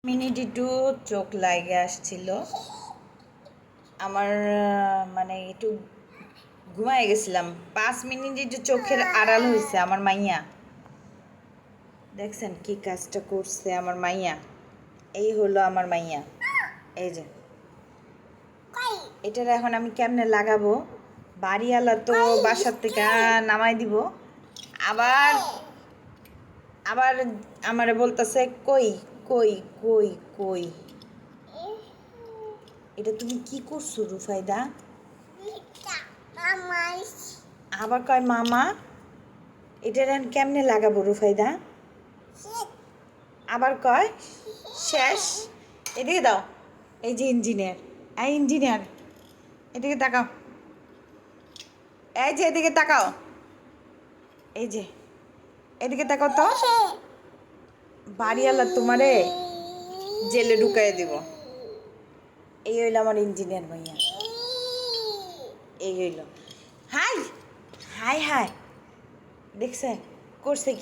minute একটু চোখ লাগে আসছিল আমার মানে একটু ঘুমায় গেছিলাম 5 মিনিট একটু চোখের আড়াল হয়েছে আমার মাইয়া দেখছেন কি কাজটা করছে আমার মাইয়া এই হলো আমার মাইয়া এই যে এটার এখন আমি কেমনে লাগাবো বাড়িওয়ালা তো বাসার থেকে নামাই দিব আবার আবার আমারে বলতেছে কই কই কই কই এটা তুমি কি করছো রুফাইদা আবার কয় মামা এটা কেমনে লাগাবো রুফাইদা আবার কয় শেষ এদিকে দাও এই যে ইঞ্জিনিয়ার এদিকে তাকাও এই যে এদিকে তাকাও এই যে এদিকে তাকাও তো বাড়িওয়ালা তোমারে জেলে ঢুকাই দিব এই হইলো আমার ইঞ্জিনিয়ার ভাইয়া এই হইলো হাই হাই হাই দেখছে করছে কি